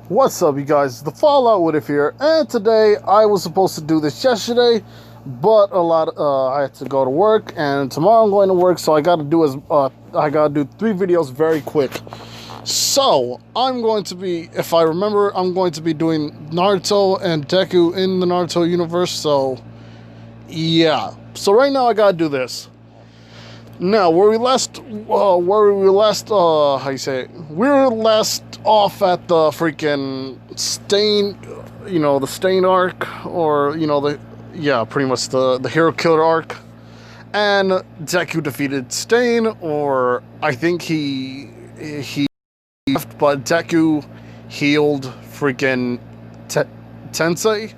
What's up, you guys? The Fallout Woodif here, and today I was supposed to do this yesterday, but I had to go to work, and tomorrow I'm going to work, so I gotta do 3 videos very quick. So I'm going to be, if I remember, I'm going to be doing Naruto and Deku in the Naruto universe. So yeah. So right now I gotta do this. Now, we were last off at the freaking Stain, the Stain arc, or, pretty much the Hero Killer arc. And Deku defeated Stain, or I think he left, but Deku healed freaking Tensei.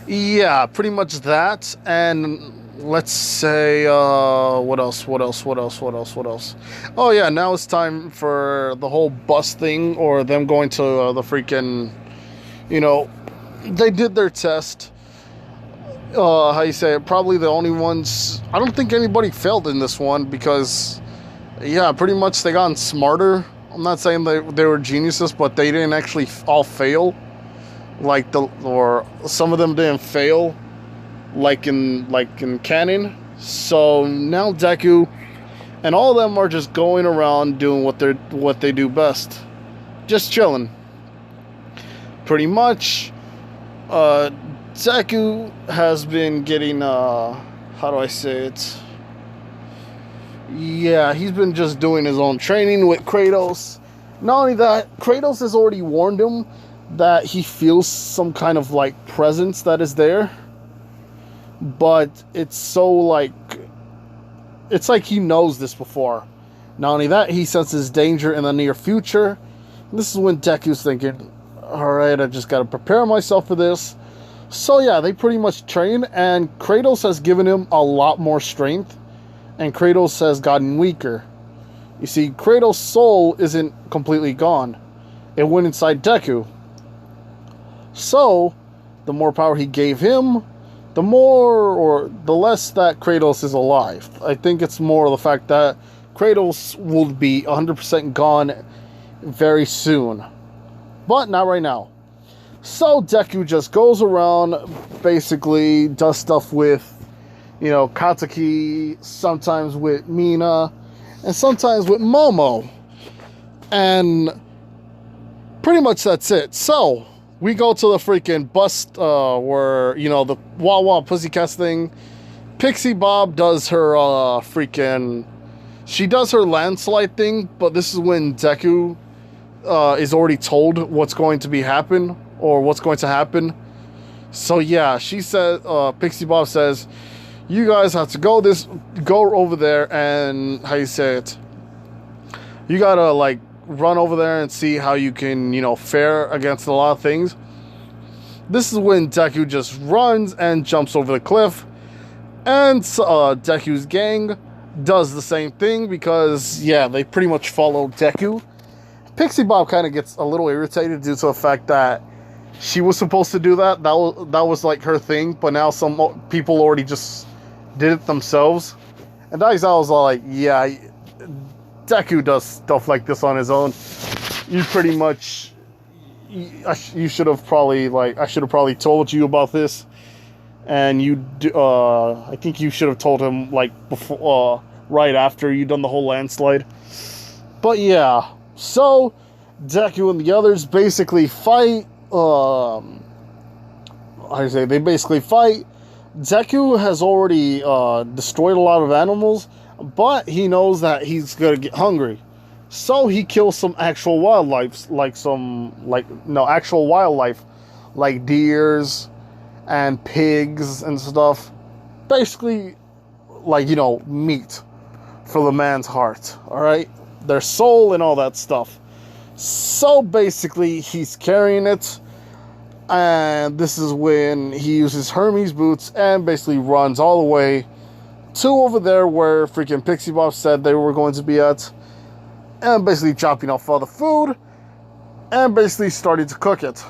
Yeah, pretty much that. And let's say, what else? Oh yeah, now it's time for the whole bus thing, or them going to the freaking, they did their test. Probably the only ones. I don't think anybody failed in this one, because, yeah, pretty much they gotten smarter. I'm not saying they were geniuses, but they didn't actually all fail. Or some of them didn't fail. Like in canon. So now Deku and all of them are just going around doing what they do best, just chilling. Pretty much, Deku has been getting how do I say it? Yeah, he's been just doing his own training with Kratos. Not only that, Kratos has already warned him that he feels some kind of presence that is there. But it's it's like he knows this before. Not only that, he senses danger in the near future. This is when Deku's thinking, alright, I just gotta prepare myself for this. So yeah, they pretty much train, and Kratos has given him a lot more strength, and Kratos has gotten weaker. You see, Kratos' soul isn't completely gone. It went inside Deku. So, the more power he gave him, the less that Kratos is alive. I think it's more the fact that Kratos will be 100% gone very soon. But not right now. So Deku just goes around, basically does stuff with, Katsuki, sometimes with Mina, and sometimes with Momo. And pretty much that's it. So we go to the freaking bus, where, the Wawa Pussycats thing. Pixie Bob does her, she does her landslide thing, but this is when Deku, is already told what's going to happen. So yeah, she says, Pixie Bob says, you guys have to go over there and, you gotta, run over there and see how you can, fare against a lot of things. This is when Deku just runs and jumps over the cliff. And Deku's gang does the same thing because, yeah, they pretty much follow Deku. Pixie Bob kind of gets a little irritated due to the fact that she was supposed to do that. That was her thing, but now some people already just did it themselves. And Daisawa was like, yeah, Deku does stuff like this on his own. You pretty much, you should have probably, I should have probably told you about this. And I think you should have told him, before, right after you done the whole landslide. But yeah, so Deku and the others basically fight. They basically fight. Deku has already destroyed a lot of animals, but he knows that he's gonna get hungry. So he kills some actual wildlife, actual wildlife, like deers and pigs and stuff. Basically, meat for the man's heart, alright? Their soul and all that stuff. So basically, he's carrying it, and this is when he uses Hermes boots and basically runs all the way to over there where freaking Pixie Bob said they were going to be at, and basically dropping off all the food and basically starting to cook it.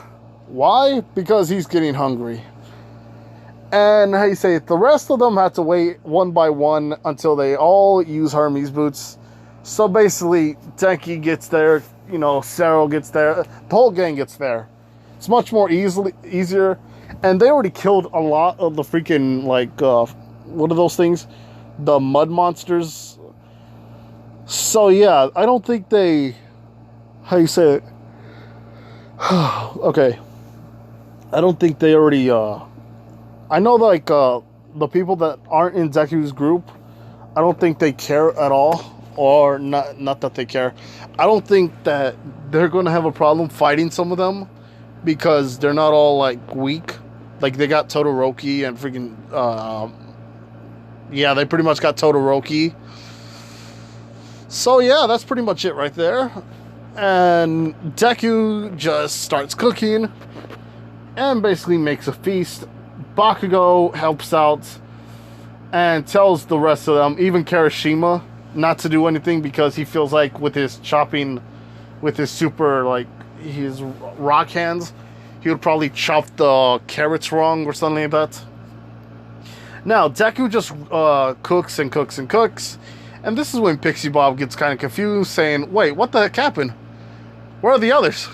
Why? Because he's getting hungry. And the rest of them had to wait one by one until they all use Hermes boots So basically, Denki gets there, you know, Cero gets there, the whole gang gets there. It's much more easier, and they already killed a lot of the freaking, like, what are those things? The mud monsters. So yeah, I don't think they, how you say it? Okay. I don't think they already, I know, like, the people that aren't in Deku's group, I don't think they care at all. Or not that they care. I don't think that they're going to have a problem fighting some of them, because they're not all, like, weak. Like, they got Todoroki and freaking, yeah, they pretty much got Todoroki. So yeah, that's pretty much it right there. And Deku just starts cooking and basically makes a feast. Bakugo helps out and tells the rest of them, even Kirishima, not to do anything, because he feels like with his chopping, with his super, like, his rock hands, he would probably chop the carrots wrong or something like that. Now, Deku just cooks and cooks and cooks, and this is when Pixie Bob gets kind of confused, saying, wait, what the heck happened? Where are the others?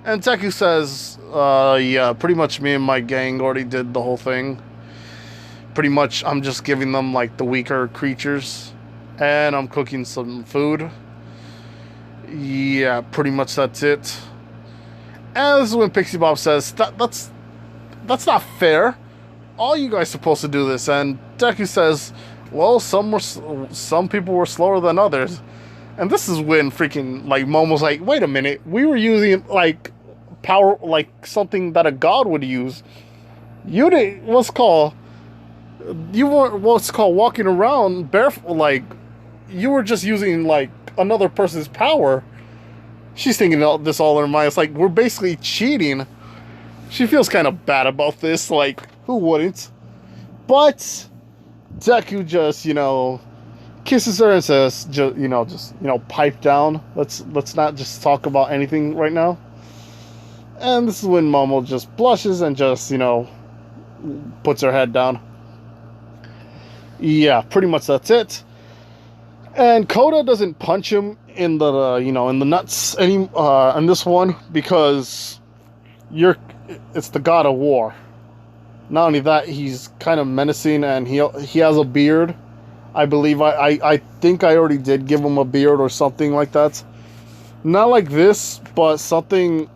And Deku says, yeah, pretty much me and my gang already did the whole thing. Pretty much, I'm just giving them, like, the weaker creatures, and I'm cooking some food. Yeah, pretty much that's it. And this is when Pixie Bob says, that's not fair. All you guys supposed to do this. And Deku says, well, some people were slower than others. And this is when freaking, like, Momo's like, wait a minute, we were using, like, power, like, something that a god would use. You didn't, you weren't, walking around barefoot, like, you were just using, like, another person's power. She's thinking this all in her mind. It's like, we're basically cheating. She feels kind of bad about this, like, who wouldn't? But Deku just, you know, kisses her and says, pipe down. Let's not just talk about anything right now. And this is when Momo just blushes and just, you know, puts her head down. Yeah, pretty much that's it. And Koda doesn't punch him in the, in the nuts in this one, because it's the god of war. Not only that, he's kind of menacing, and he has a beard. I believe I think I already did give him a beard or something like that. Not like this, but something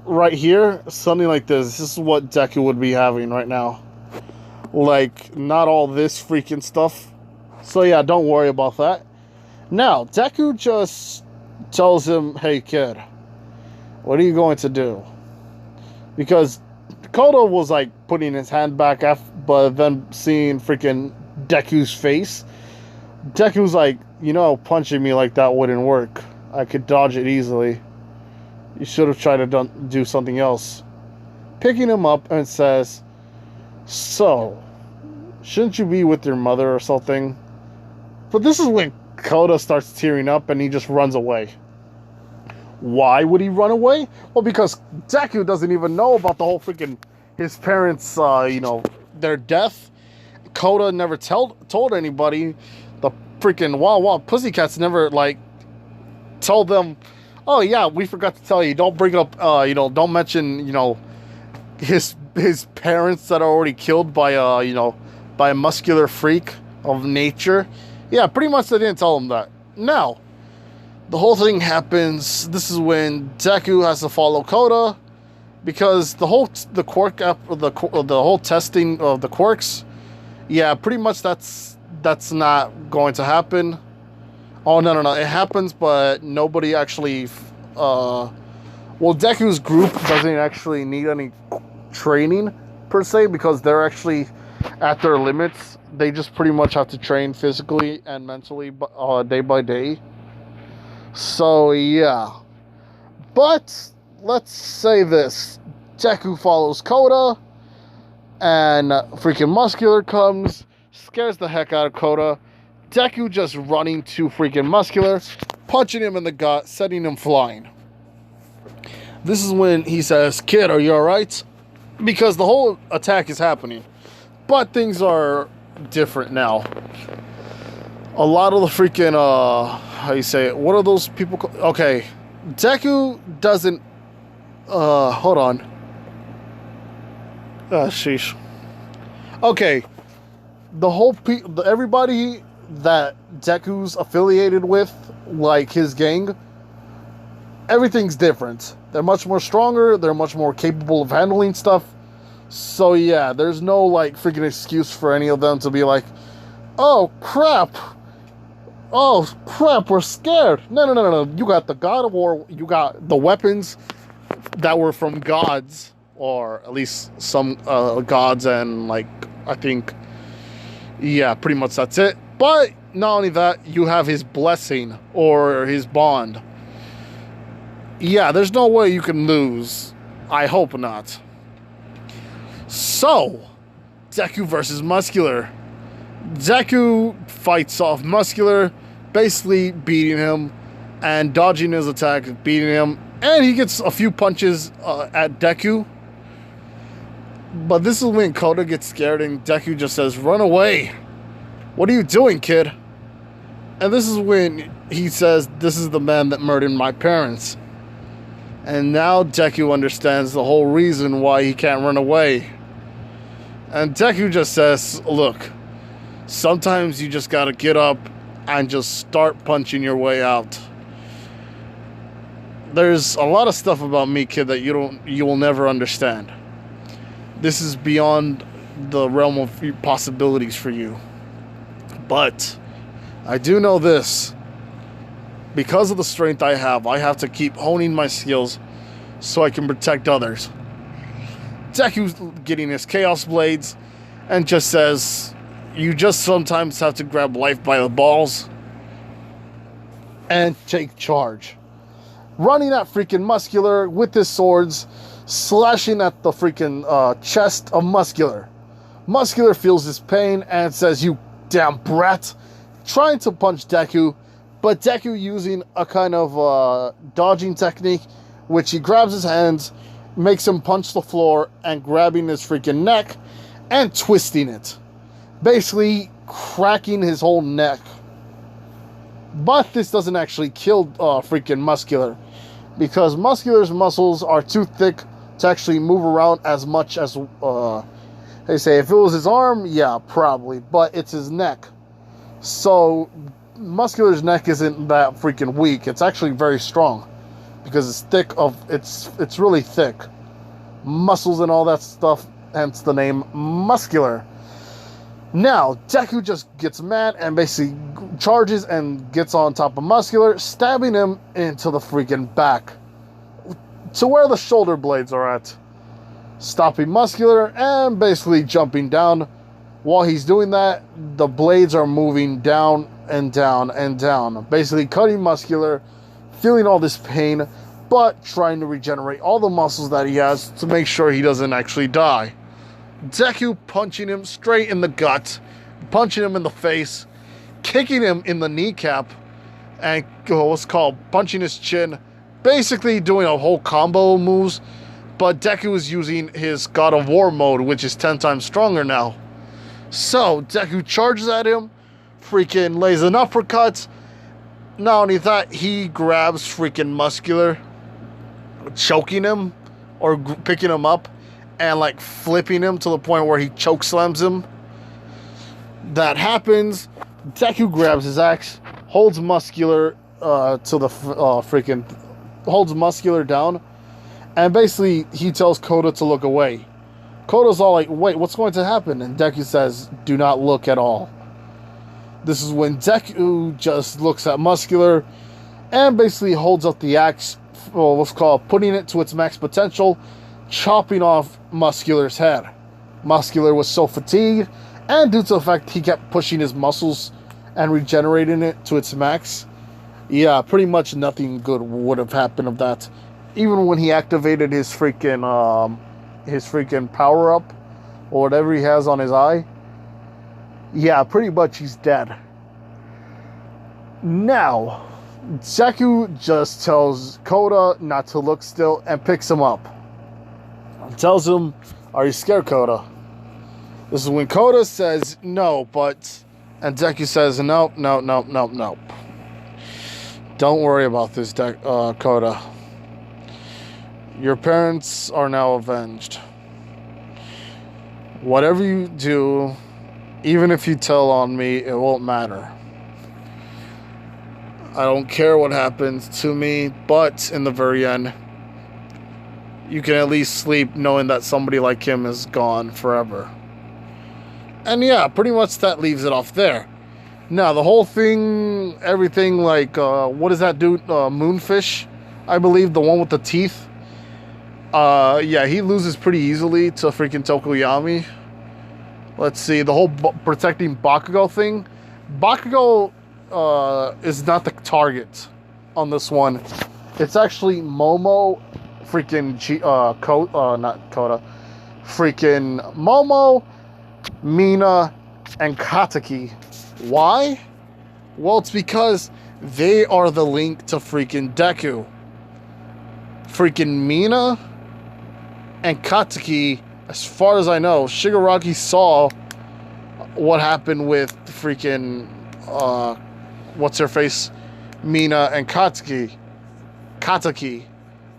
right here, something like this. This is what Deku would be having right now. Like, not all this freaking stuff. So yeah, don't worry about that. Now, Deku just tells him, hey kid, what are you going to do? Because Koda was like putting his hand back, but then seeing freaking Deku's face, Deku's like, punching me like that wouldn't work. I could dodge it easily. You should have tried to do something else. Picking him up and says, so, shouldn't you be with your mother or something? But this is when Koda starts tearing up and he just runs away. Why would he run away? Well, because Deku doesn't even know about the whole freaking, his parents, their death. Koda never told anybody. The freaking Wild Pussycats never, like, told them, oh yeah, we forgot to tell you, don't bring up, don't mention, his parents that are already killed by a muscular freak of nature. Yeah, pretty much they didn't tell him that. Now, the whole thing happens. This is when Deku has to follow Koda, because the whole testing of the quirks, yeah, pretty much that's not going to happen. Oh no, it happens, but nobody actually. Deku's group doesn't actually need any training per se, because they're actually at their limits. They just pretty much have to train physically and mentally day by day. So yeah, but let's say this: Deku follows Koda, and freaking Muscular comes, scares the heck out of Koda. Deku just running to freaking Muscular, punching him in the gut, setting him flying. This is when he says, "Kid, are you alright?" Because the whole attack is happening, but things are different now. A lot of the freaking how you say it? What are those people called? Okay, Deku doesn't. Hold on. Sheesh. Okay, the whole everybody that Deku's affiliated with, like his gang, everything's different. They're much more stronger. They're much more capable of handling stuff. So yeah, there's no like freaking excuse for any of them to be like, oh crap, we're scared. No. You got the God of War. You got the weapons that were from gods, or at least some gods, and like I think, yeah, pretty much that's it. But not only that, you have his blessing or his bond. Yeah, there's no way you can lose. I hope not. So, Deku versus Muscular. Deku fights off Muscular, basically beating him and dodging his attack, beating him, and he gets a few punches at Deku. But this is when Kota gets scared and Deku just says, "Run away. What are you doing, kid?" And this is when he says, "This is the man that murdered my parents." And now Deku understands the whole reason why he can't run away. And Deku just says, look, sometimes you just gotta get up and just start punching your way out. There's a lot of stuff about me, kid, that you will never understand. This is beyond the realm of possibilities for you. But I do know this. Because of the strength I have to keep honing my skills so I can protect others. Deku's getting his Chaos Blades and just says, you just sometimes have to grab life by the balls and take charge. Running at freaking Muscular with his swords, slashing at the freaking chest of Muscular. Muscular feels his pain and says, you damn brat, trying to punch Deku. But Deku using a kind of dodging technique, which he grabs his hands, makes him punch the floor, and grabbing his freaking neck and twisting it. Basically cracking his whole neck. But this doesn't actually kill freaking Muscular, because Muscular's muscles are too thick to actually move around as much as, they say, if it was his arm, yeah, probably, but it's his neck. So Muscular's neck isn't that freaking weak. It's actually very strong because it's thick it's really thick. Muscles and all that stuff, hence the name Muscular. Now, Deku just gets mad and basically charges and gets on top of Muscular, stabbing him into the freaking back to where the shoulder blades are at. Stopping Muscular and basically jumping down. While he's doing that, the blades are moving down and down and down, basically cutting Muscular, feeling all this pain, but trying to regenerate all the muscles that he has to make sure he doesn't actually die. Deku punching him straight in the gut, punching him in the face, kicking him in the kneecap, and what's called punching his chin, basically doing a whole combo of moves. But Deku is using his God of War mode, which is 10 times stronger now. So Deku charges at him, freaking lays an uppercut. Not only that, he grabs freaking Muscular, choking him or picking him up and like flipping him to the point where he choke slams him. That happens. Deku grabs his axe, holds Muscular to the holds Muscular down, and basically he tells Kota to look away. Kota's all like, wait, what's going to happen? And Deku says, do not look at all. This is when Deku just looks at Muscular and basically holds up the axe, or what's called putting it to its max potential, chopping off Muscular's head. Muscular was so fatigued, and due to the fact he kept pushing his muscles and regenerating it to its max, yeah, pretty much nothing good would have happened of that. Even when he activated his freaking power-up, or whatever he has on his eye, yeah, pretty much he's dead. Now, Deku just tells Kota not to look still and picks him up. Tells him, are you scared, Kota? This is when Kota says, no, but... And Deku says, no. Don't worry about this, Koda. Your parents are now avenged. Whatever you do, even if you tell on me, it won't matter. I don't care what happens to me, but in the very end, you can at least sleep knowing that somebody like him is gone forever. And yeah, pretty much that leaves it off there. Now, the whole thing, everything like, what does that do? Moonfish, I believe, the one with the teeth. Yeah, he loses pretty easily to freaking Tokoyami. Let's see, the whole protecting Bakugo thing. Bakugo is not the target on this one. It's actually Momo, freaking not Koda, freaking Momo, Mina, and Kataki. Why? Well, it's because they are the link to freaking Deku. Freaking Mina and Kataki, as far as I know, Shigaraki saw what happened with freaking what's her face, Mina and Kataki,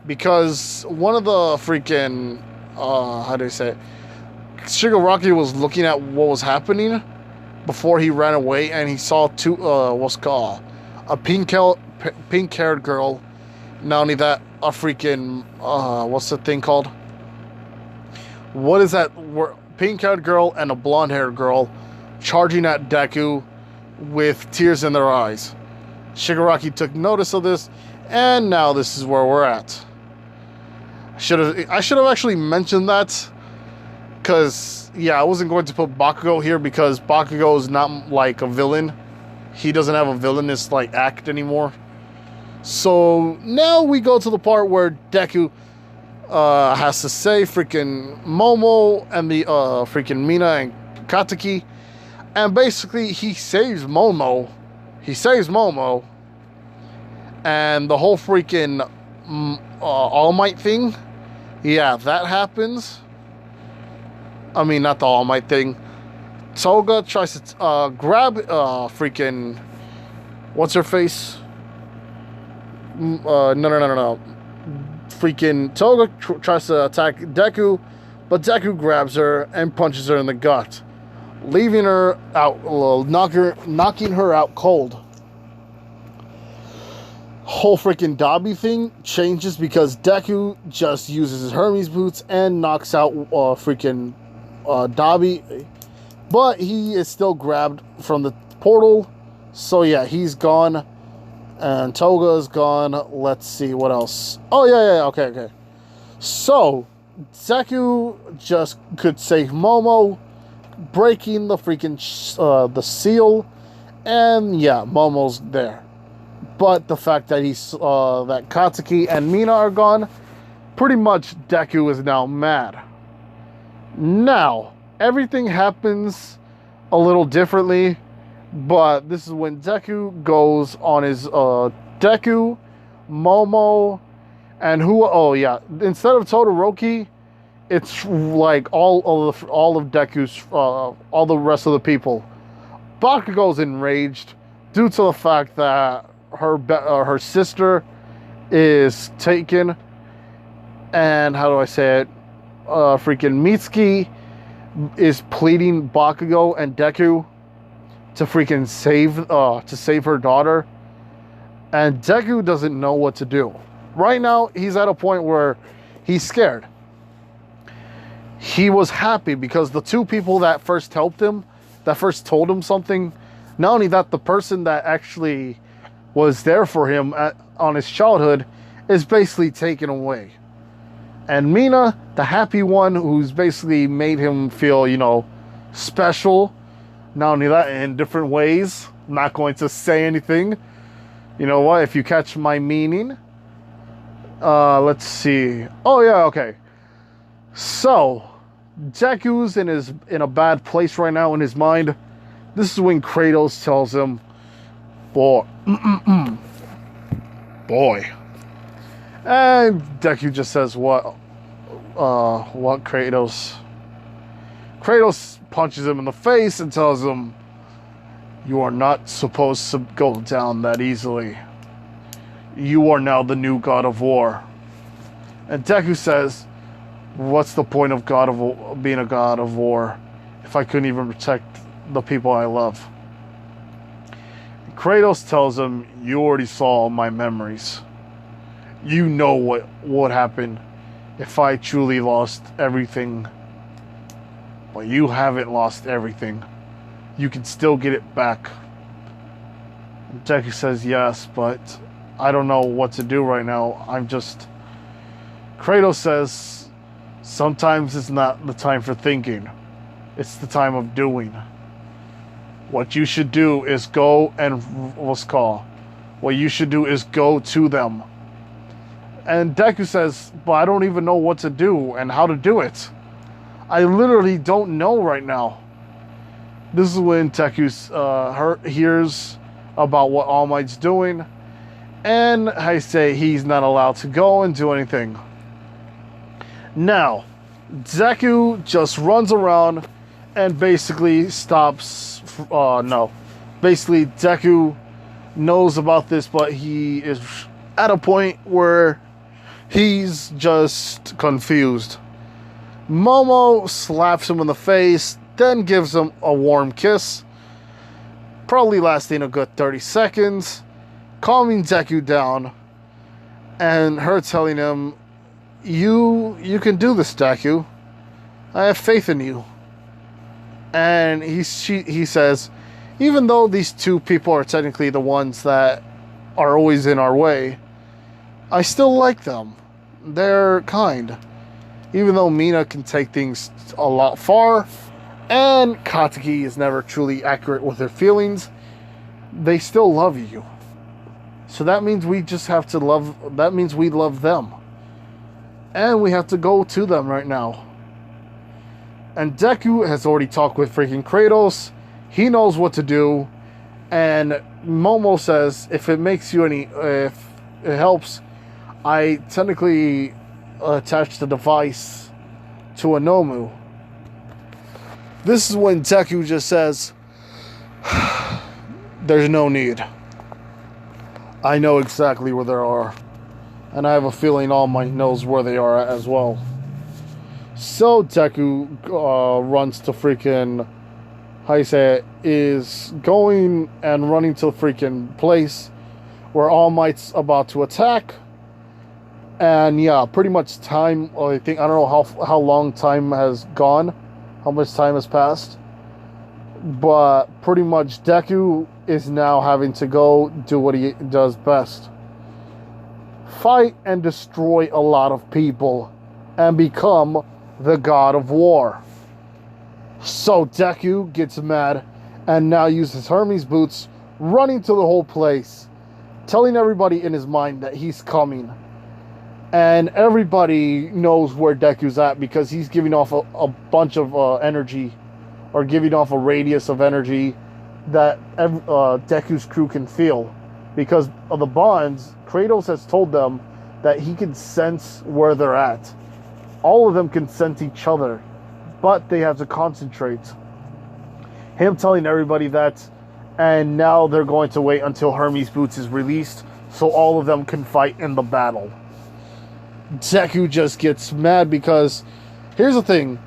because one of the freaking how do you say it? Shigaraki was looking at what was happening before he ran away, and he saw two what's called a pink-haired girl. Not only that, a freaking what's the thing called? What is that? Pink-haired girl and a blonde-haired girl charging at Deku with tears in their eyes. Shigaraki took notice of this, and now this is where we're at. I should have actually mentioned that, because yeah, I wasn't going to put Bakugo here because Bakugo is not like a villain. He doesn't have a villainous like act anymore. So now we go to the part where Deku has to save freaking Momo and the freaking Mina and Kataki, and basically he saves Momo. And the whole freaking All Might thing, yeah, that happens. I mean, not the All Might thing. Toga tries to grab freaking what's her face? No. Freaking Toga tries to attack Deku, but Deku grabs her and punches her in the gut, leaving her out, knocking her out cold. Whole freaking Dobby thing changes because Deku just uses his Hermes boots and knocks out freaking Dobby, but he is still grabbed from the portal. So yeah, he's gone. And Toga's gone. Let's see what else. Oh, yeah. Okay. So, Deku just could save Momo, breaking the freaking the seal. And yeah, Momo's there. But the fact that that Katsuki and Mina are gone, pretty much Deku is now mad. Now, everything happens a little differently. But this is when Deku goes on his Deku, Momo, and who? Oh yeah, instead of Todoroki, it's like all of Deku's all the rest of the people. Bakugo's enraged due to the fact that her sister is taken, and how do I say it? Freaking Mitsuki is pleading Bakugo and Deku to freaking save her daughter, and Deku doesn't know what to do. Right now, he's at a point where he's scared. He was happy because the two people that first helped him, that first told him something, not only that, the person that actually was there for him on his childhood is basically taken away. And Mina, the happy one who's basically made him feel, special. Not only that, in different ways. I'm not going to say anything. You know what? If you catch my meaning. Let's see. Oh, yeah, okay. So, Deku's in a bad place right now in his mind. This is when Kratos tells him, boy. And Deku just says, what Kratos? Kratos punches him in the face and tells him, you are not supposed to go down that easily. You are now the new god of war. And Deku says, what's the point of being a god of war if I couldn't even protect the people I love? And Kratos tells him, you already saw my memories. You know what would happen if I truly lost everything. But you haven't lost everything. You can still get it back. And Deku says, yes, but I don't know what to do right now. Kratos says, sometimes it's not the time for thinking. It's the time of doing. What you should do is go and What you should do is go to them. And Deku says, but I don't even know what to do and how to do it. I literally don't know right now. This is when Deku hears about what All Might's doing. And I say he's not allowed to go and do anything. Now, Deku just runs around and basically stops. Basically, Deku knows about this, but he is at a point where he's just confused. Momo slaps him in the face, then gives him a warm kiss, probably lasting a good 30 seconds, calming Deku down, and her telling him, You can do this, Deku. I have faith in you. And he says, even though these two people are technically the ones that are always in our way, I still like them. They're kind. Even though Mina can take things a lot far, and Katsuki is never truly accurate with her feelings, they still love you. So that means we just have to that means we love them. And we have to go to them right now. And Deku has already talked with freaking Kratos. He knows what to do. And Momo says, if it helps, I technically attach the device to a Nomu. This is when Deku just says, there's no need. I know exactly where they are. And I have a feeling All Might knows where they are as well. So Deku runs to freaking, is going and running to the freaking place where All Might's about to attack. And yeah, pretty much time, I don't know how long time has gone, how much time has passed. But pretty much Deku is now having to go do what he does best. Fight and destroy a lot of people and become the god of war. So Deku gets mad and now uses Hermes boots, running to the whole place, telling everybody in his mind that he's coming. And everybody knows where Deku's at because he's giving off a bunch of energy, or giving off a radius of energy that Deku's crew can feel. Because of the bonds, Kratos has told them that he can sense where they're at. All of them can sense each other, but they have to concentrate. Him telling everybody that, and now they're going to wait until Hermes Boots is released so all of them can fight in the battle. Deku just gets mad because, here's the thing,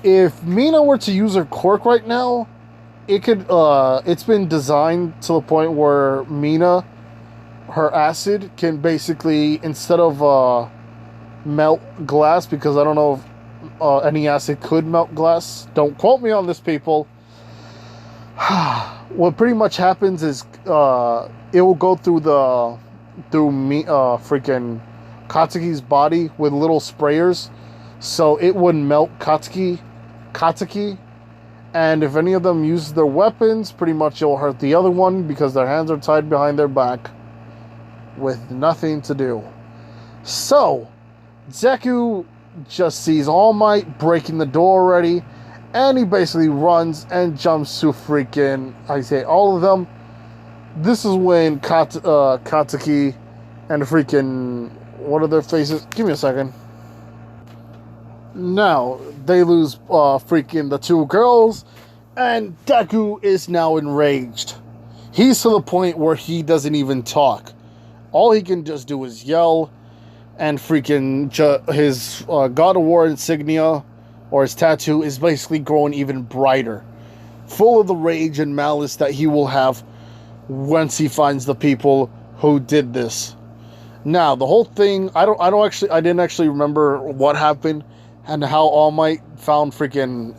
if Mina were to use her quirk right now, it could, it's been designed to the point where Mina, her acid, can basically, instead of melt glass, because I don't know if any acid could melt glass. Don't quote me on this, people. What pretty much happens is it will go through freaking Katsuki's body with little sprayers, so it wouldn't melt Katsuki. And if any of them use their weapons, pretty much it'll hurt the other one because their hands are tied behind their back with nothing to do. So Deku just sees All Might breaking the door already, and he basically runs and jumps to freaking, all of them. This is when Katsuki and freaking, what are their faces? Give me a second. Now, they lose freaking the two girls, and Deku is now enraged. He's to the point where he doesn't even talk. All he can just do is yell, and freaking his God of War insignia, or his tattoo, is basically growing even brighter, full of the rage and malice that he will have once he finds the people who did this. Now, the whole thing, I didn't actually remember what happened and how All Might found freaking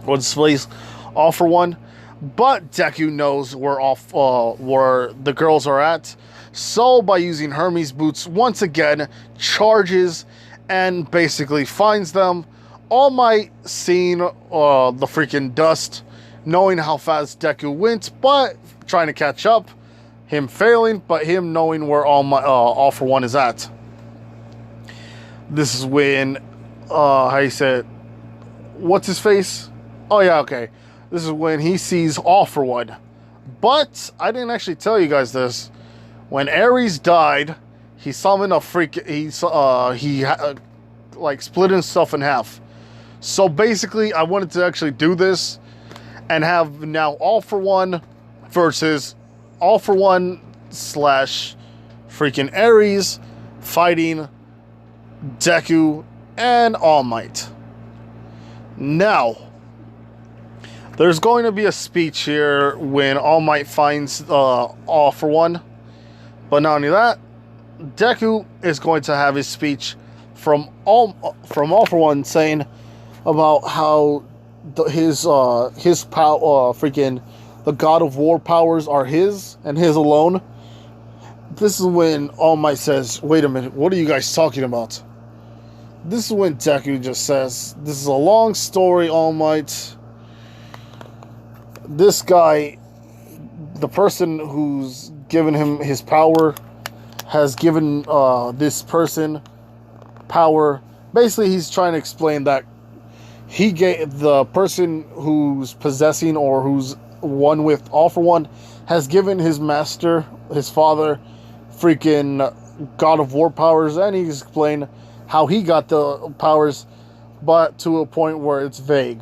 what's his place, All For One. But Deku knows where the girls are at. So by using Hermes boots once again, charges and basically finds them. All Might seeing the freaking dust, knowing how fast Deku went, but trying to catch up. Him failing, but him knowing where All For One is at. This is when, how you say it? What's his face? Oh yeah, okay. This is when he sees All For One. But I didn't actually tell you guys this. When Ares died, he summoned a like split himself in half. So basically, I wanted to actually do this and have now All For One versus All For One / freaking Ares fighting Deku and All Might. Now, there's going to be a speech here when All Might finds All For One. But not only that, Deku is going to have his speech from All For One, saying about how his power, freaking the God of War powers are his and his alone. This is when All Might says, "Wait a minute, what are you guys talking about?" This is when Deku just says, "This is a long story, All Might. This guy, the person who's given him his power, has given this person power." Basically, he's trying to explain that he gave the person who's possessing or who's one with All For One has given his master, his father, freaking God of War powers, and he's explained how he got the powers, but to a point where it's vague.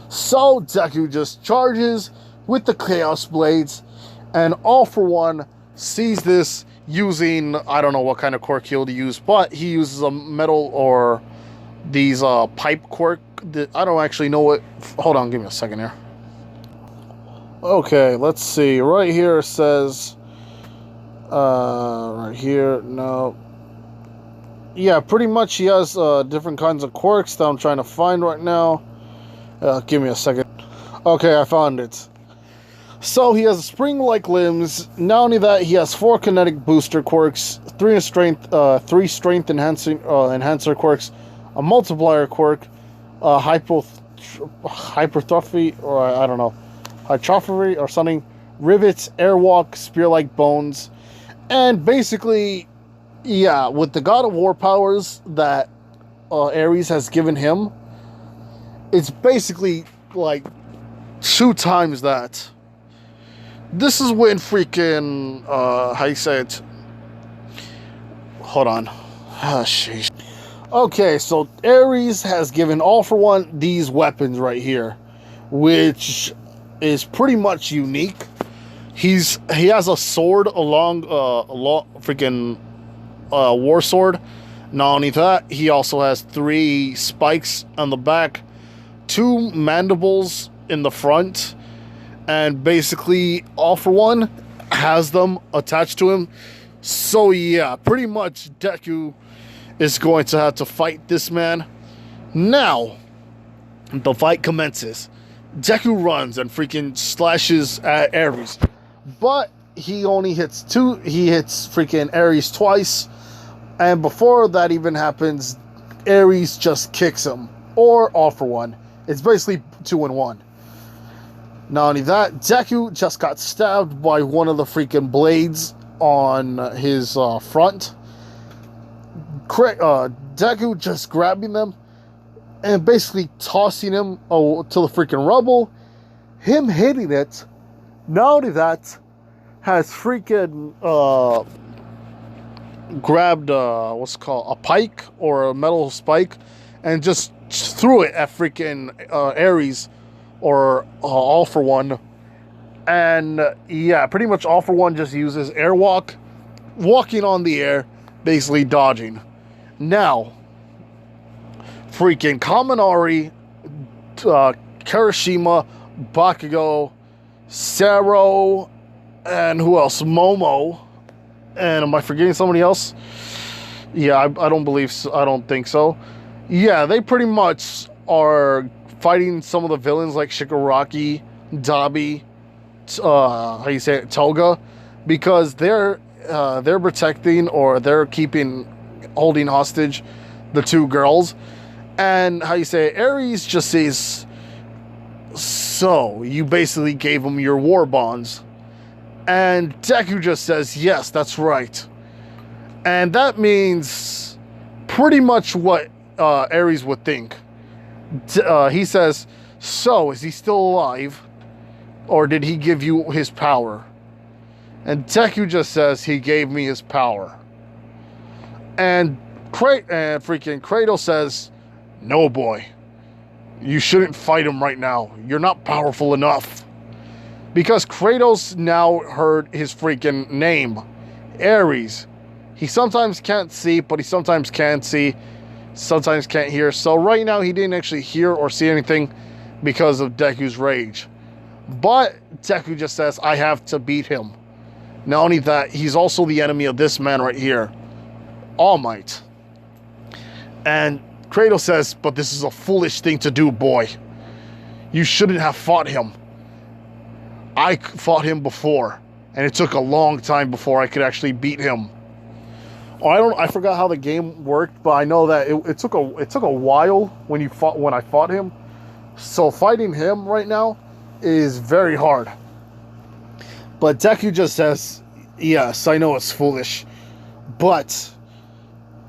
So Deku just charges with the Chaos Blades, and All For One sees this using, I don't know what kind of quirk he'll use, but he uses a metal or these pipe quirk. I don't actually know what. Hold on, give me a second here. Okay, let's see. Right here it says, right here, no. Yeah, pretty much he has different kinds of quirks that I'm trying to find right now. Give me a second. Okay, I found it. So he has spring-like limbs. Not only that, he has 4 kinetic booster quirks, 3 strength enhancer quirks, a multiplier quirk, hypertrophy, or I don't know, hypertrophy or something, rivets, airwalk, spear-like bones, and basically, yeah, with the God of War powers that Ares has given him, it's basically like 2 times that. This is when freaking, how you say it? Hold on. Ah, sheesh. Okay, so Ares has given All For One these weapons right here, which is pretty much unique. He has a sword along freaking war sword. Not only that, he also has 3 spikes on the back, 2 mandibles in the front, and basically All For One has them attached to him. So yeah, pretty much Deku is going to have to fight this man. Now, the fight commences. Deku runs and freaking slashes at Ares, but he only hits 2. He hits freaking Ares twice, and before that even happens, Ares just kicks him, or All For One. It's basically 2-in-1. Not only that, Deku just got stabbed by one of the freaking blades on his front. Deku just grabbing them and basically tossing him to the freaking rubble. Him hitting it, not only that, has freaking grabbed what's it called, a pike or a metal spike, and just threw it at freaking Ares or All For One, And yeah, pretty much All For One just uses airwalk, walking on the air, basically dodging. Now, freaking Kaminari, Kirishima, Bakugo, Saro, and who else? Momo. And am I forgetting somebody else? Yeah, I don't believe so. I don't think so. Yeah, they pretty much are fighting some of the villains like Shigaraki, Dabi, how you say it, Toga, because they're protecting, or they're holding hostage the two girls. And how you say it, Ares just says, so you basically gave them your war bonds. And Deku just says, yes, that's right. And that means pretty much what Ares would think. He says, so is he still alive? Or did he give you his power? And Deku just says, he gave me his power. And freaking Kratos says, no, boy. You shouldn't fight him right now. You're not powerful enough. Because Kratos now heard his freaking name, Ares. He sometimes can't see, but he sometimes can see, sometimes can't hear. So right now he didn't actually hear or see anything because of Deku's rage. But Deku just says, I have to beat him. Not only that, he's also the enemy of this man right here, All Might. And Kratos says, but this is a foolish thing to do, boy. You shouldn't have fought him. I fought him before, and it took a long time before I could actually beat him. I forgot how the game worked, but I know that it took a while when I fought him. So fighting him right now is very hard. But Deku just says, yes, I know it's foolish, but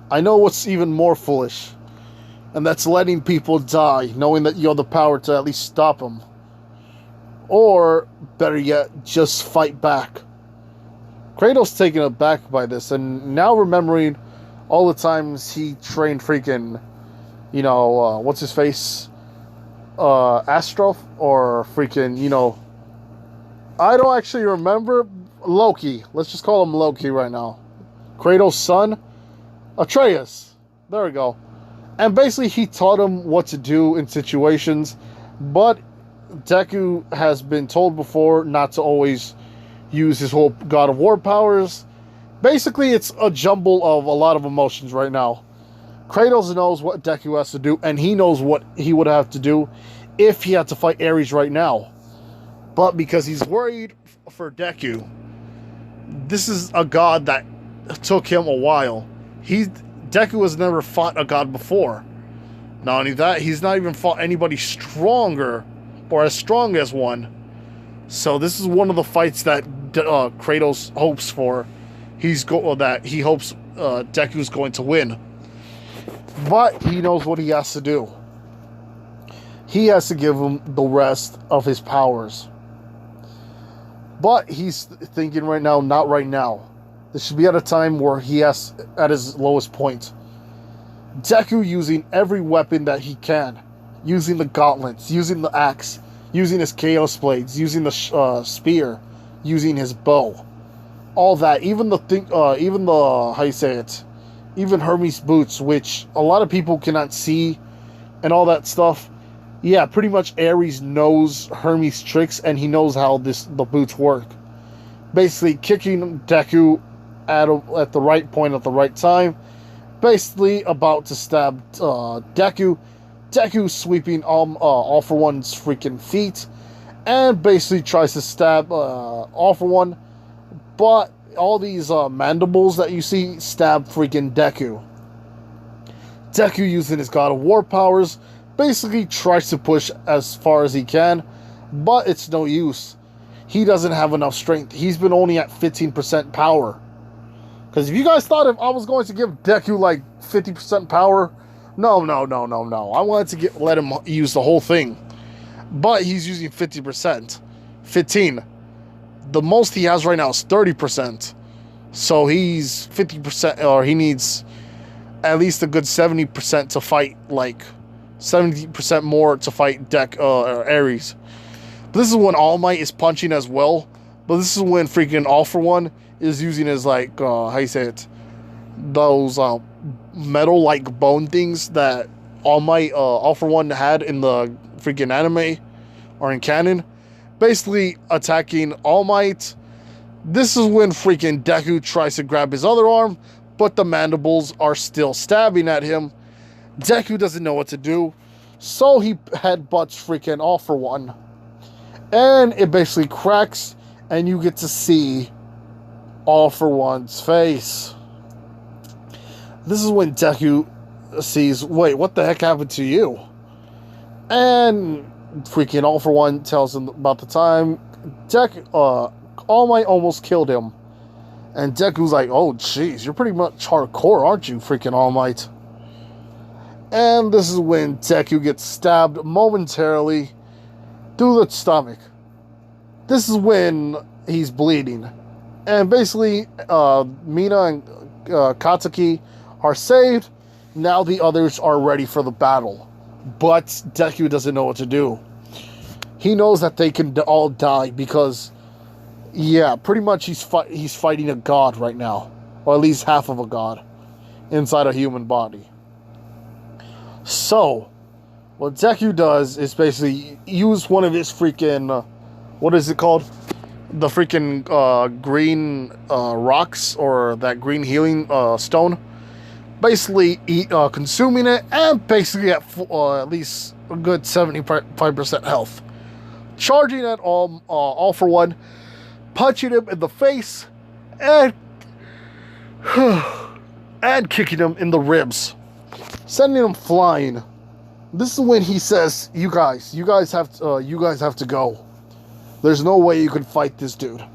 I know what's even more foolish, and that's letting people die, knowing that you have the power to at least stop them. Or, better yet, just fight back. Kratos taken aback by this, and now remembering all the times he trained freaking, what's his face? Astro? Or freaking, I don't actually remember. Loki. Let's just call him Loki right now. Kratos' son, Atreus. There we go. And basically he taught him what to do in situations, but Deku has been told before not to always use his whole God of War powers. Basically, it's a jumble of a lot of emotions right now. Kratos knows what Deku has to do, and he knows what he would have to do if he had to fight Ares right now. But because he's worried for Deku, this is a god that took him a while. Deku has never fought a god before. Not only that, he's not even fought anybody stronger or as strong as one. So this is one of the fights that Kratos hopes for. He hopes Deku's going to win. But he knows what he has to do. He has to give him the rest of his powers. But he's thinking right now, not right now. This should be at a time where he has at his lowest point. Deku using every weapon that he can. Using the gauntlets, using the axe, using his chaos blades, using the spear, using his bow. All that, even even Hermes' boots, which a lot of people cannot see, and all that stuff. Yeah, pretty much Ares knows Hermes' tricks, and he knows how the boots work. Basically, kicking Deku at the right point at the right time. Basically, about to stab Deku. Deku sweeping All For One's freaking feet, and basically tries to stab All For One, but all these mandibles that you see stab freaking Deku. Deku, using his God of War powers, basically tries to push as far as he can, but it's no use. He doesn't have enough strength. He's been only at 15% power. Because if you guys thought if I was going to give Deku like 50% power, no. I wanted to let him use the whole thing. But he's using 50%. 15. The most he has right now is 30%. So he's 50%, or he needs at least a good 70% to fight, like 70% more to fight Ares. But this is when All Might is punching as well. But this is when freaking All For One is using his, like, how you say it? Those metal, like, bone things that All Might, All For One had in the freaking anime or in canon. Basically attacking All Might. This is when freaking Deku tries to grab his other arm, but the mandibles are still stabbing at him. Deku doesn't know what to do, so he headbutts freaking All For One. And it basically cracks, and you get to see All For One's face. This is when Deku sees, wait, what the heck happened to you? And freaking All For One tells him about the time All Might almost killed him. And Deku's like, oh jeez, you're pretty much hardcore, aren't you, freaking All Might? And this is when Deku gets stabbed momentarily through the stomach. This is when he's bleeding. And basically, Mina and Katsuki are saved. Now the others are ready for the battle. But Deku doesn't know what to do. He knows that they can all die because, yeah, pretty much he's fighting a god right now. Or at least half of a god inside a human body. So, what Deku does is basically use one of his freaking, what is it called? The freaking green rocks, or that green healing stone. Basically consuming it, and basically at least a good 75% health. Charging at All For One, punching him in the face, and and kicking him in the ribs, sending him flying. This is when he says, "You guys have to go. There's no way you can fight this dude."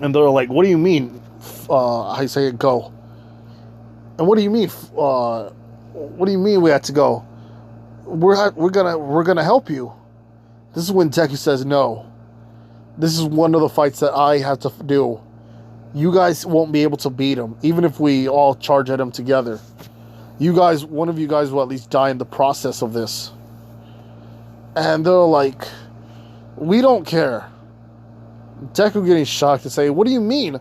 And they're like, "What do you mean?" I say, "Go." And what do you mean? What do you mean we have to go? We're gonna help you. This is when Deku says, "No. This is one of the fights that I have to do. You guys won't be able to beat him, even if we all charge at him together. One of you guys will at least die in the process of this." And they're like, "We don't care." Deku getting shocked to say, "What do you mean?"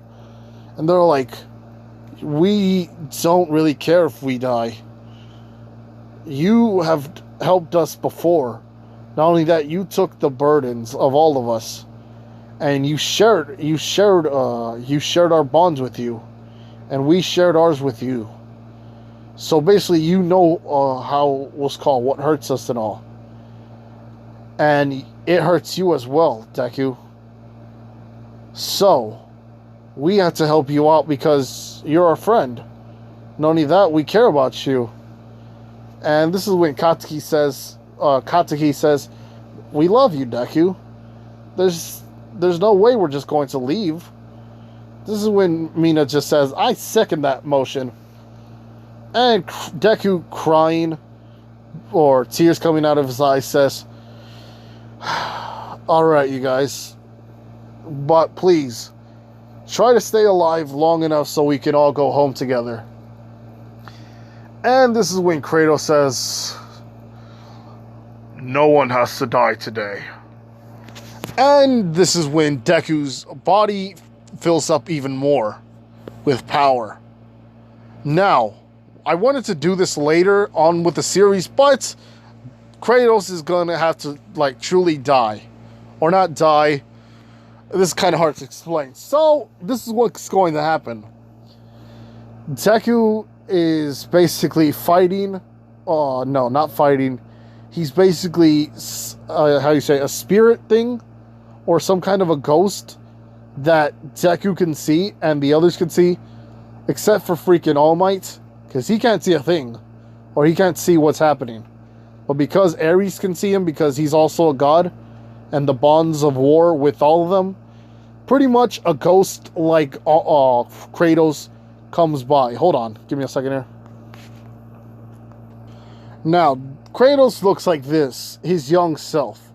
And they're like, "We don't really care if we die. You have helped us before. Not only that, you took the burdens of all of us, and you shared our bonds with you, and we shared ours with you. So basically, you know what hurts us and all, and it hurts you as well, Deku. So we have to help you out because you're our friend. Not only that, we care about you." And this is when Katsuki says, "We love you, Deku. There's no way we're just going to leave." This is when Mina just says, "I second that motion." And Deku, crying, or tears coming out of his eyes, says, "Alright, you guys, but please, try to stay alive long enough so we can all go home together." And this is when Kratos says, "No one has to die today." And this is when Deku's body fills up even more with power. Now, I wanted to do this later on with the series, but Kratos is gonna have to, like, truly die. Or not die. This is kind of hard to explain. So, this is what's going to happen. Deku is basically fighting. Oh, no, not fighting. He's basically, a spirit thing? Or some kind of a ghost that Deku can see and the others can see. Except for freaking All Might. Because he can't see a thing. Or he can't see what's happening. But because Ares can see him, because he's also a god, and the bonds of war with all of them, pretty much a ghost like Kratos comes by. Hold on, give me a second here. Now, Kratos looks like this, his young self.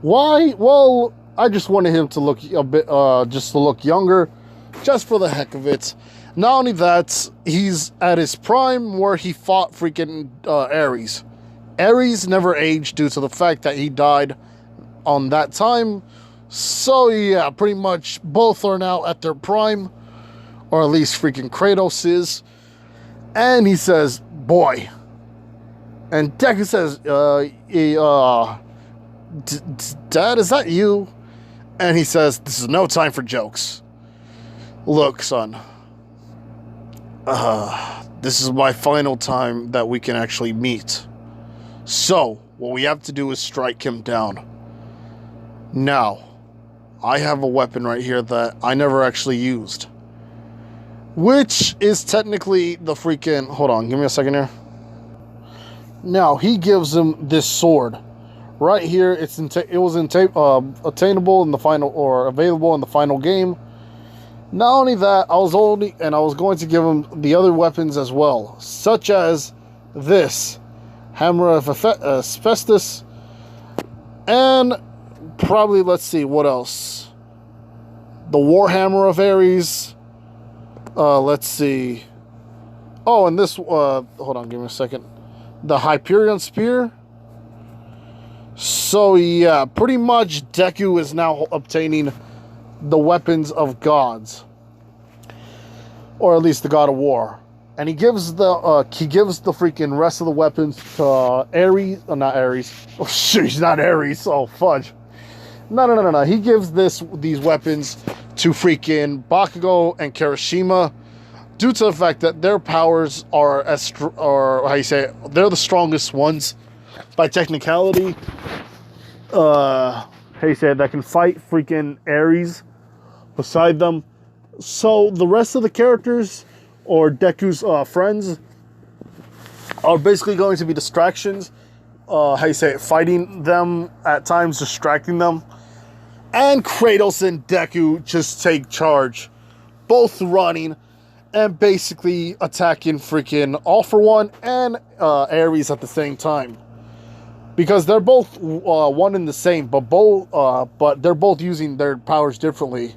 Why? Well, I just wanted him to look a bit, just to look younger, just for the heck of it. Not only that, he's at his prime where he fought freaking Ares. Ares never aged due to the fact that he died on that time. So yeah, pretty much both are now at their prime, or at least freaking Kratos is. And he says, boy. And Deku says, Dad, is that you? And he says, this is no time for jokes. Look, son. This is my final time that we can actually meet. So, what we have to do is strike him down. Now, I have a weapon right here that I never actually used. Which is technically the freaking... Hold on, give me a second here. Now, he gives him this sword. Right here, it was attainable in the final, or available in the final game. Not only that, I was going to give him the other weapons as well, such as this hammer of asbestos, and probably, let's see, what else? The Warhammer of Ares. Let's see. Oh, and this. Hold on, give me a second. The Hyperion Spear. So yeah, pretty much Deku is now obtaining the weapons of gods, or at least the god of war, and he gives the freaking rest of the weapons to Ares. Not Ares. Oh shit, not Ares. Oh fudge. No. He gives these weapons to freaking Bakugo and Kirishima, due to the fact that their powers are they're the strongest ones by technicality. That can fight freaking Ares beside them. So the rest of the characters, or Deku's friends, are basically going to be distractions. Fighting them at times, distracting them. And Kratos and Deku just take charge, both running and basically attacking freaking All For One and Ares at the same time. Because they're both one and the same, but they're both using their powers differently.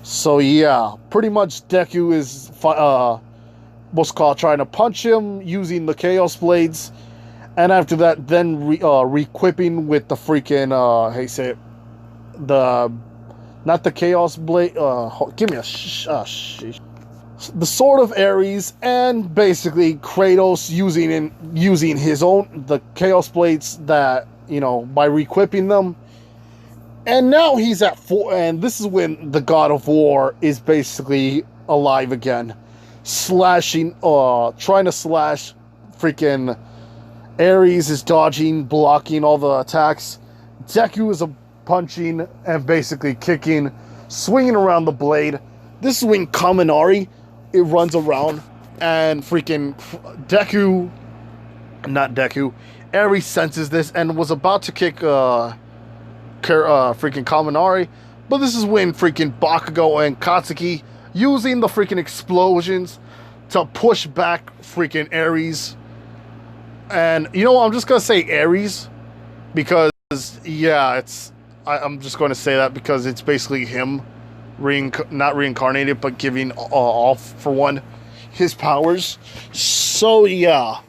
So yeah, pretty much Deku is trying to punch him using the Chaos Blades, and after that, then re-equipping with the freaking not the Chaos Blade. Give me the Sword of Ares, and basically Kratos using the Chaos Blades that, by re-equipping them. And now he's at 4, and this is when the God of War is basically alive again, trying to slash freaking Ares is dodging, blocking all the attacks. Deku is punching and basically kicking, swinging around the blade. This is when Kaminari, it runs around, and freaking Ares senses this and was about to kick freaking Kaminari, but this is when freaking Bakugo and Katsuki, using the freaking explosions to push back freaking Ares. And I'm just gonna say Ares because I'm just going to say that because it's basically him not reincarnated, but giving All For One his powers. So yeah.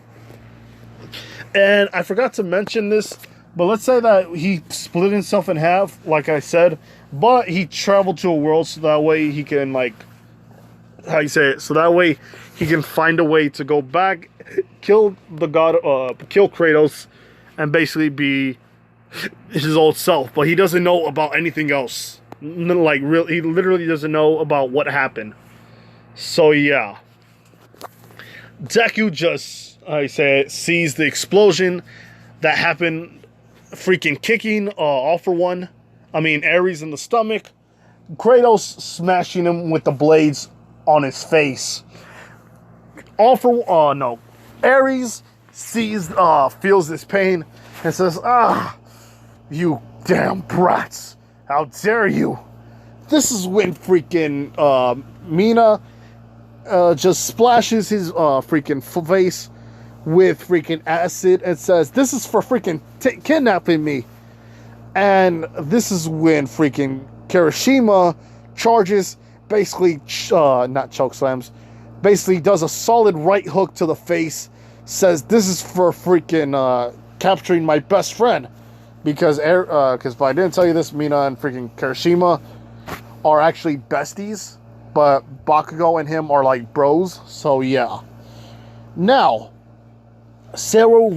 And I forgot to mention this, but let's say that he split himself in half, like I said, but he traveled to a world so that way he can, so that way he can find a way to go back, kill Kratos, and basically be his old self. But he doesn't know about anything else. He literally doesn't know about what happened. So yeah, Deku just sees the explosion that happened, freaking kicking All For One, Ares in the stomach, Kratos smashing him with the blades on his face. Ares feels this pain and says, you damn brats, how dare you. This is when freaking Mina just splashes his freaking face with freaking acid and says, this is for freaking kidnapping me. And this is when freaking Kirishima charges, basically not choke slams, basically does a solid right hook to the face, says this is for freaking capturing my best friend. Because if I didn't tell you this, Mina and freaking Kirishima are actually besties, but Bakugo and him are like bros. So yeah. Now, Zero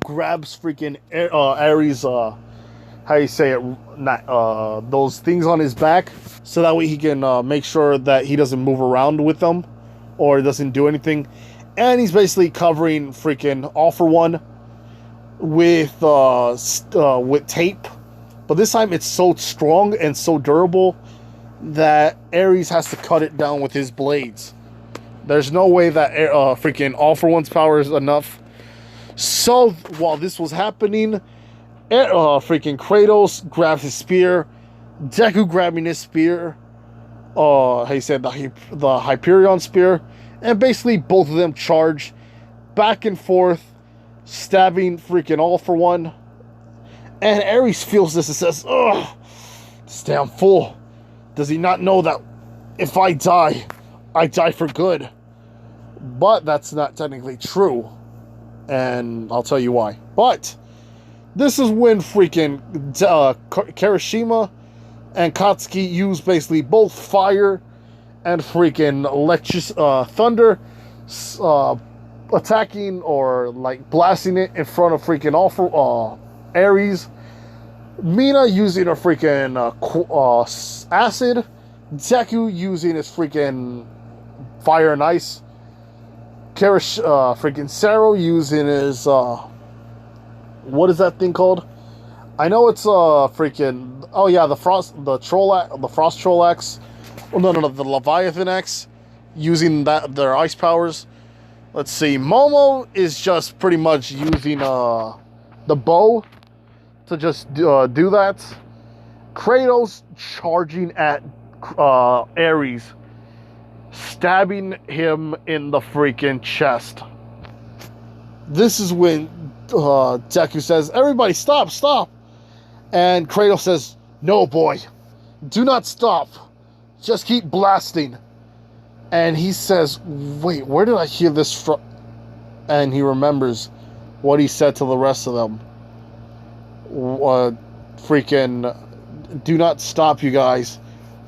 grabs freaking Ares. How you say it? Those things on his back, so that way he can make sure that he doesn't move around with them, or doesn't do anything. And he's basically covering freaking All For One with tape, but this time it's so strong and so durable that Ares has to cut it down with his blades. There's no way that freaking All For One's power is enough. So while this was happening, freaking Kratos grabbed his spear, Deku grabbing his spear, he said the Hyperion spear, and basically both of them charge back and forth, stabbing freaking All For One. And Ares feels this and says, ugh, this damn fool. Does he not know that if I die for good? But that's not technically true. And I'll tell you why. But this is when freaking Kirishima and Katsuki use basically both fire and freaking electric thunder, attacking or like blasting it in front of freaking Ares. Mina using her freaking acid. Deku using his freaking fire and ice. Freaking Zero using his what is that thing called? I know it's freaking, oh yeah, the frost troll axe. Oh, no, the Leviathan axe, using their ice powers. Let's see, Momo is just pretty much using the bow to just do that. Kratos charging at Ares, stabbing him in the freaking chest. This is when Deku says, everybody stop. And Kratos says, no boy, do not stop. Just keep blasting. And he says, wait, where did I hear this from? And he remembers what he said to the rest of them. Freaking, do not stop, you guys.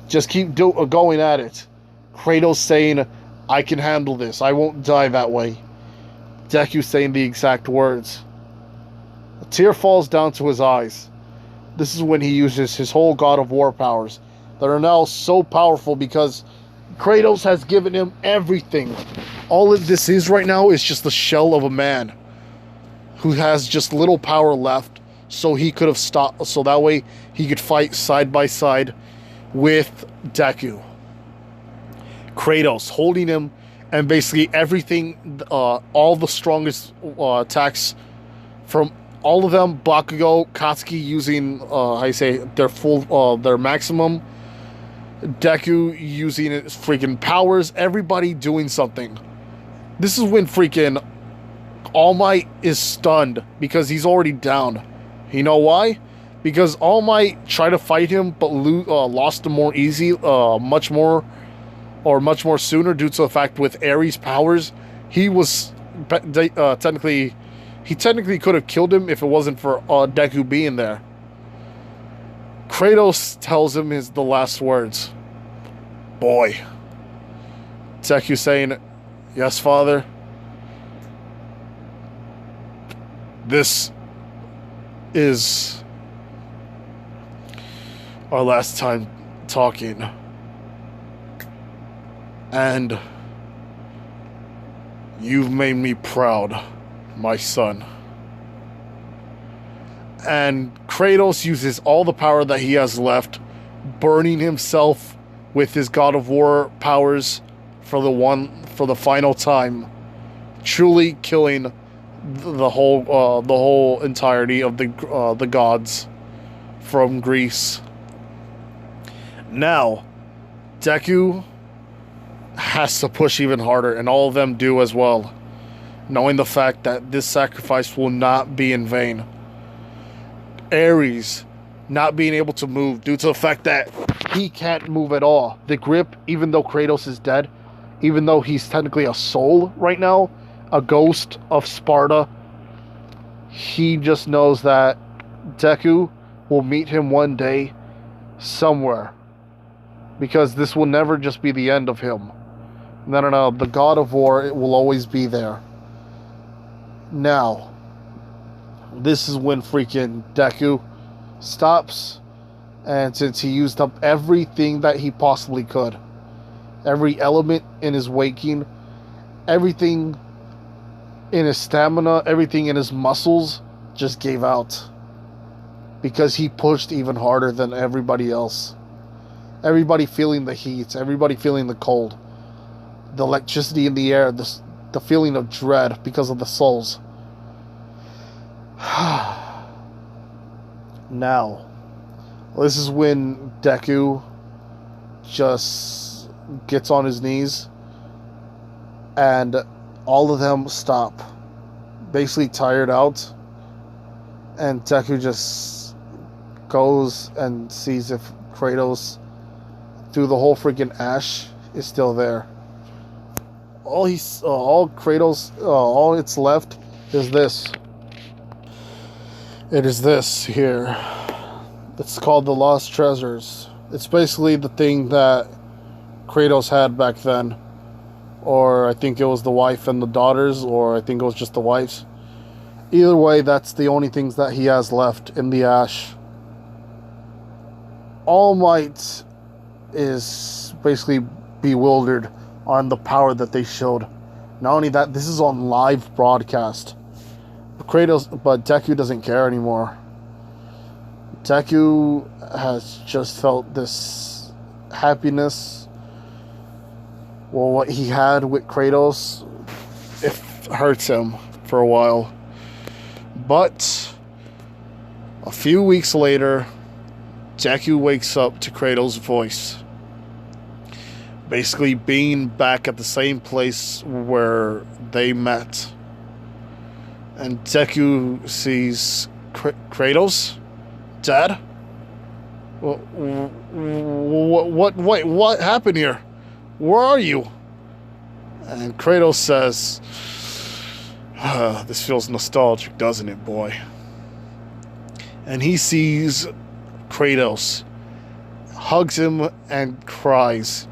Just keep going at it. Kratos saying, I can handle this. I won't die that way. Deku saying the exact words. A tear falls down to his eyes. This is when he uses his whole God of War powers that are now so powerful because Kratos has given him everything. All of this is right now is just the shell of a man who has just little power left, so he could have stopped, so that way he could fight side by side with Deku. Kratos holding him, and basically everything, all the strongest attacks from all of them. Bakugo, Katsuki using, their maximum. Deku using his freaking powers. Everybody doing something. This is when freaking All Might is stunned because he's already down. You know why? Because All Might tried to fight him, but lost him more easy, much more sooner due to the fact with Ares' powers, he was technically could have killed him if it wasn't for Deku being there. Kratos tells him the last words. Boy. Deku saying, yes, father. This is our last time talking. And you've made me proud, my son. And Kratos uses all the power that he has left, burning himself with his God of War powers for the final time, truly killing the whole entirety of the gods from Greece. Now, Deku has to push even harder, and all of them do as well, knowing the fact that this sacrifice will not be in vain. Ares not being able to move due to the fact that he can't move at all. The grip, even though Kratos is dead, even though he's technically a soul right now, a ghost of Sparta, he just knows that Deku will meet him one day somewhere. Because this will never just be the end of him. No. The God of War, it will always be there. Now, this is when freaking Deku stops. And since he used up everything that he possibly could, every element in his waking, everything in his stamina, everything in his muscles just gave out. Because he pushed even harder than everybody else. Everybody feeling the heat, everybody feeling the cold, the electricity in the air, the feeling of dread because of the souls. Now, this is when Deku just gets on his knees and all of them stop, basically tired out, and Deku just goes and sees if Kratos, through the whole freaking ash, is still there. All it's left is this. It is this here. It's called the Lost Treasures. It's basically the thing that Kratos had back then. Or I think it was the wife and the daughters, or I think it was just the wives. Either way, that's the only things that he has left in the ash. All Might is basically bewildered on the power that they showed. Not only that, this is on live broadcast. But Deku doesn't care anymore. Deku has just felt this happiness. Well, what he had with Kratos, it hurts him for a while. But a few weeks later, Deku wakes up to Kratos' voice. Basically being back at the same place where they met. And Deku sees Kratos? Dad? What happened here? Where are you? And Kratos says, this feels nostalgic, doesn't it, boy? And he sees Kratos, hugs him and cries,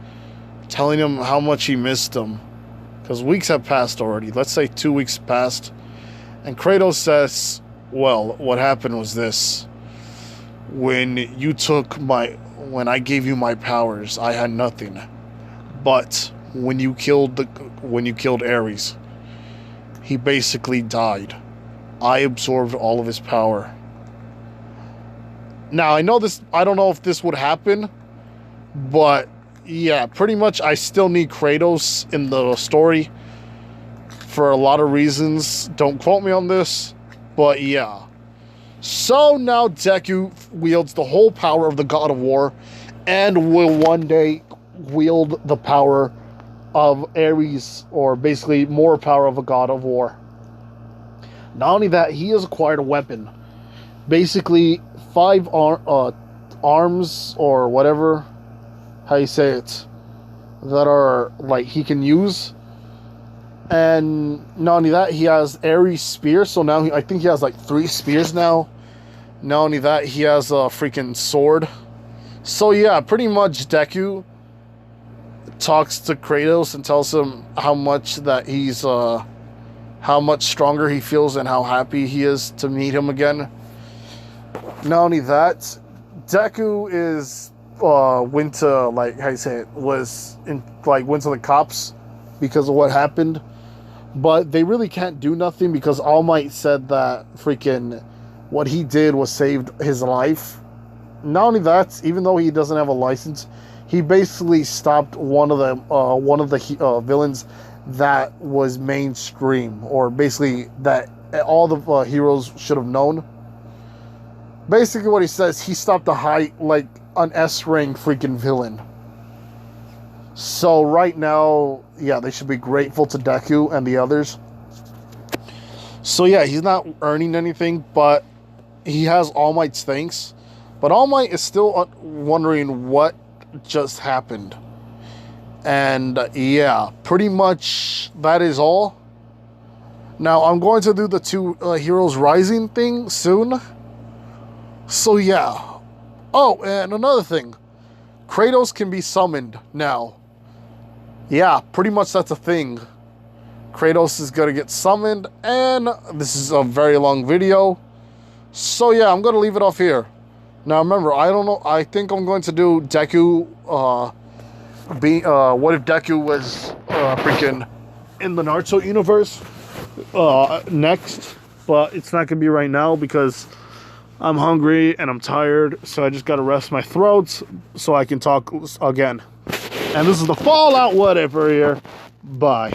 telling him how much he missed him. Because weeks have passed already. Let's say 2 weeks passed. And Kratos says, well, what happened was this. When I gave you my powers, I had nothing. But when you killed Ares, he basically died. I absorbed all of his power. Now, I don't know if this would happen, but yeah, pretty much I still need Kratos in the story for a lot of reasons. Don't quote me on this, but yeah. So now Deku wields the whole power of the God of War and will one day wield the power of Ares, or basically more power of a God of War. Not only that, he has acquired a weapon. Basically, 5 arms, or whatever, how you say it, that are, like, he can use. And not only that, he has Ares' spear, so now I think he has, like, 3 spears now. Not only that, he has a freaking sword. So yeah, pretty much Deku talks to Kratos and tells him how much that he's, how much stronger he feels and how happy he is to meet him again. Not only that, Deku went to, like, how you say it, went to the cops because of what happened. But they really can't do nothing because All Might said that freaking what he did was saved his life. Not only that, even though he doesn't have a license, he basically stopped one of the villains that was mainstream, or basically that all the heroes should have known. Basically what he says, he stopped like an S-rank freaking villain. So right now, yeah, they should be grateful to Deku and the others. So yeah, he's not earning anything, but he has All Might's thanks. But All Might is still wondering what just happened. And yeah, pretty much that is all. Now I'm going to do the 2 Heroes Rising thing soon. So yeah. Oh, and another thing. Kratos can be summoned now. Yeah, pretty much that's a thing. Kratos is going to get summoned, and this is a very long video. So yeah, I'm going to leave it off here. Now remember, I don't know, I think I'm going to do Deku, what if Deku was freaking in the Naruto universe next, but it's not going to be right now because I'm hungry and I'm tired, so I just got to rest my throat so I can talk again. And this is the Fallout whatever here. Bye.